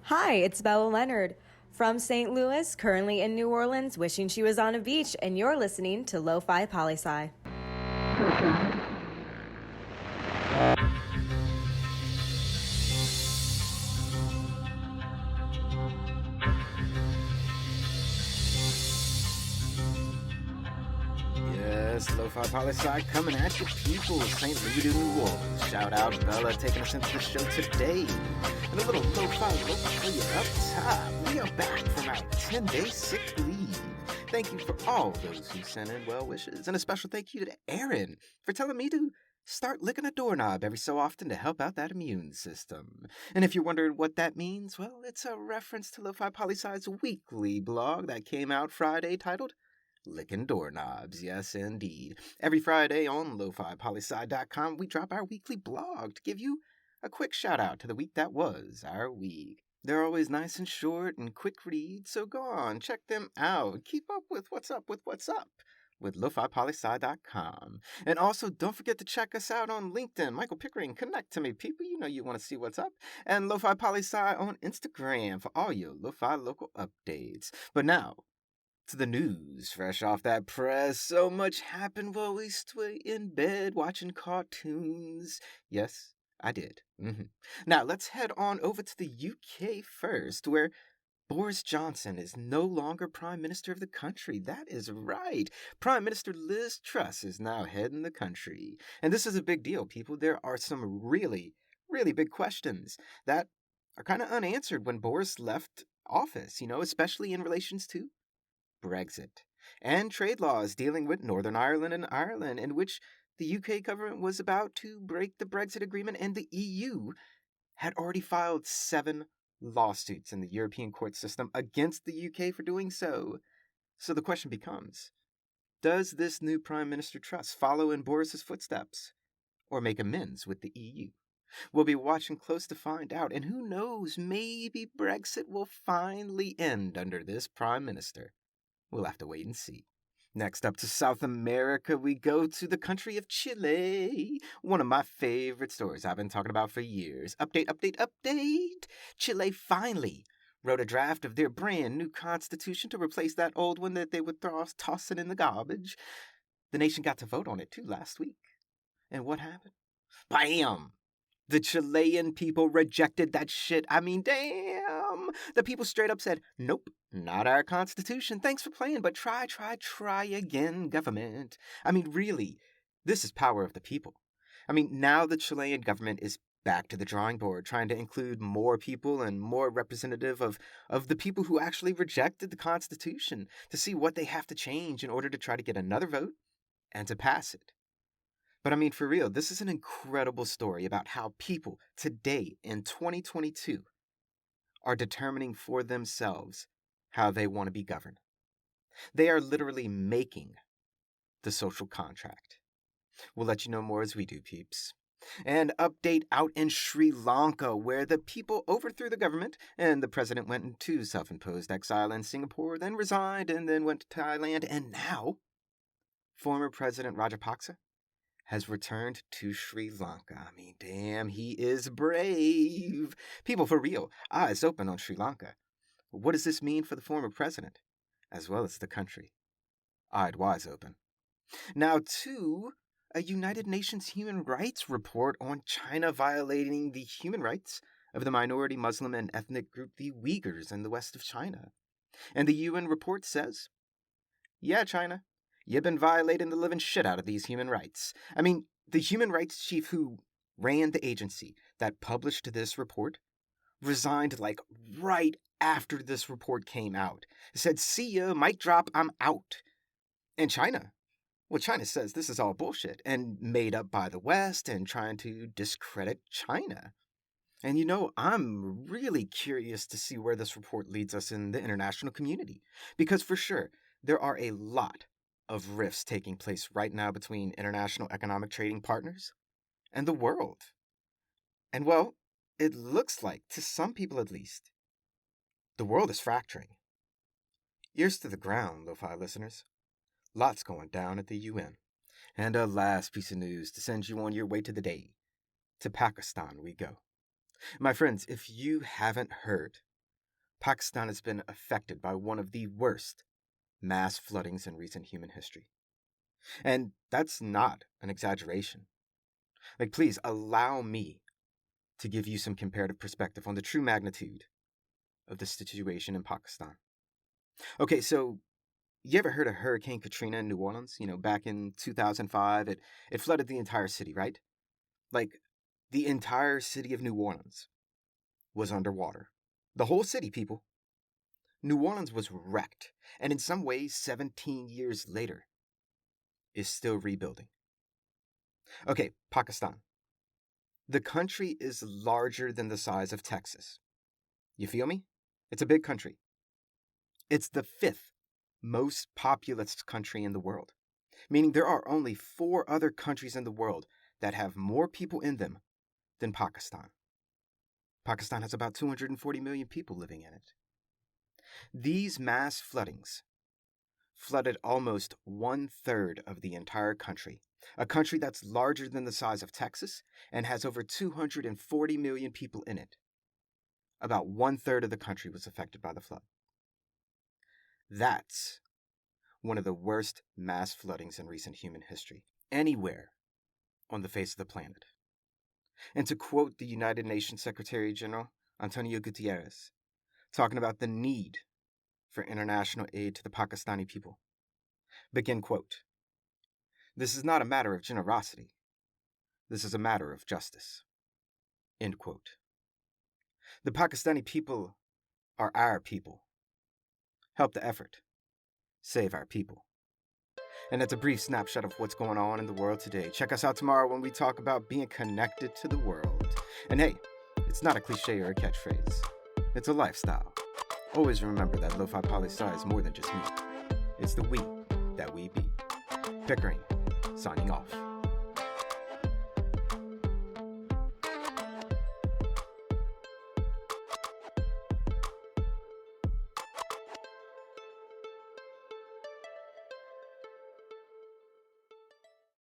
Hi, it's Bella Leonard from St. Louis, currently in New Orleans, wishing she was on a beach, and you're listening to Lofi Poli Sci. Yes, Lofi Poli Sci coming at you people, St. Louis to New Orleans. Shout out Bella taking us into the show today. And a little Lo-Fi look for you up top. We are back from our 10-day sick leave. Thank you for all those who sent in well wishes. And a special thank you to Aaron for telling me to start licking a doorknob every so often to help out that immune system. And if you're wondering what that means, well, it's a reference to Lofi Poli Sci's weekly blog that came out Friday titled Licking Doorknobs, yes indeed. Every Friday on lofipolisci.com, we drop our weekly blog to give you a quick shout out to the week that was our week. They're always nice and short and quick reads, so go on, check them out. Keep up with what's up with lofipolisci.com. And also, don't forget to check us out on LinkedIn. Michael Pickering, connect to me, people. You know you want to see what's up. And Lofi Poli Sci on Instagram for all your Lofi local updates. But now, to the news, fresh off that press. So much happened while we were in bed watching cartoons. Yes, I did. Now, let's head on over to the UK first, where Boris Johnson is no longer Prime Minister of the country. That is right. Prime Minister Liz Truss is now heading the country. And this is a big deal, people. There are some really, really big questions that are kind of unanswered when Boris left office, especially in relations to Brexit, and trade laws dealing with Northern Ireland and Ireland, in which the UK government was about to break the Brexit agreement, and the EU had already filed 7 lawsuits in the European court system against the UK for doing so. So the question becomes, does this new Prime Minister Truss follow in Boris's footsteps, or make amends with the EU? We'll be watching close to find out, and who knows, maybe Brexit will finally end under this Prime Minister. We'll have to wait and see. Next up to South America, we go to the country of Chile. One of my favorite stories I've been talking about for years. Update. Chile finally wrote a draft of their brand new constitution to replace that old one that they would toss it in the garbage. The nation got to vote on it too last week. And what happened? Bam! The Chilean people rejected that shit. I mean, damn. The people straight up said, nope, not our constitution. Thanks for playing, but try again, government. I mean, really, this is power of the people. I mean, now the Chilean government is back to the drawing board, trying to include more people and more representative of the people who actually rejected the Constitution to see what they have to change in order to try to get another vote and to pass it. But I mean, for real, this is an incredible story about how people today in 2022 are determining for themselves how they want to be governed. They are literally making the social contract. We'll let you know more as we do, peeps. And update out in Sri Lanka, where the people overthrew the government and the president went into self-imposed exile in Singapore, then resigned and then went to Thailand, and now former President Rajapaksa has returned to Sri Lanka. I mean, damn, he is brave. People, for real, eyes open on Sri Lanka. What does this mean for the former president, as well as the country? Eyed wise open. Now, to a United Nations human rights report on China violating the human rights of the minority Muslim and ethnic group, the Uyghurs, in the west of China. And the UN report says, yeah, China, you've been violating the living shit out of these human rights. I mean, the human rights chief who ran the agency that published this report resigned like right after this report came out. Said, see ya, mic drop, I'm out. And China says this is all bullshit and made up by the West and trying to discredit China. And I'm really curious to see where this report leads us in the international community. Because for sure, there are a lot of rifts taking place right now between international economic trading partners and the world. And well, it looks like, to some people at least, the world is fracturing. Ears to the ground, Lo-Fi listeners. Lots going down at the UN. And a last piece of news to send you on your way to the day. To Pakistan we go. My friends, if you haven't heard Pakistan has been affected by one of the worst mass floodings in recent human history. And that's not an exaggeration. Please allow me to give you some comparative perspective on the true magnitude of the situation in Pakistan. Okay, so you ever heard of Hurricane Katrina in New Orleans? Back in 2005, it flooded the entire city, right? The entire city of New Orleans was underwater. The whole city, people. New Orleans was wrecked, and in some ways, 17 years later, is still rebuilding. Okay, Pakistan. The country is larger than the size of Texas. You feel me? It's a big country. It's the 5th most populous country in the world, meaning there are only 4 other countries in the world that have more people in them than Pakistan. Pakistan has about 240 million people living in it. These mass floodings flooded almost 1/3 of the entire country, a country that's larger than the size of Texas and has over 240 million people in it. About 1/3 of the country was affected by the flood. That's one of the worst mass floodings in recent human history, anywhere on the face of the planet. And to quote the United Nations Secretary General, Antonio Guterres, talking about the need for international aid to the Pakistani people, begin quote, "This is not a matter of generosity. This is a matter of justice." End quote. The Pakistani people are our people. Help the effort. Save our people. And that's a brief snapshot of what's going on in the world today. Check us out tomorrow when we talk about being connected to the world. And hey, it's not a cliche or a catchphrase. It's a lifestyle. Always remember that Lofi Poli Sci is more than just me. It's the we that we be. Pickering, signing off.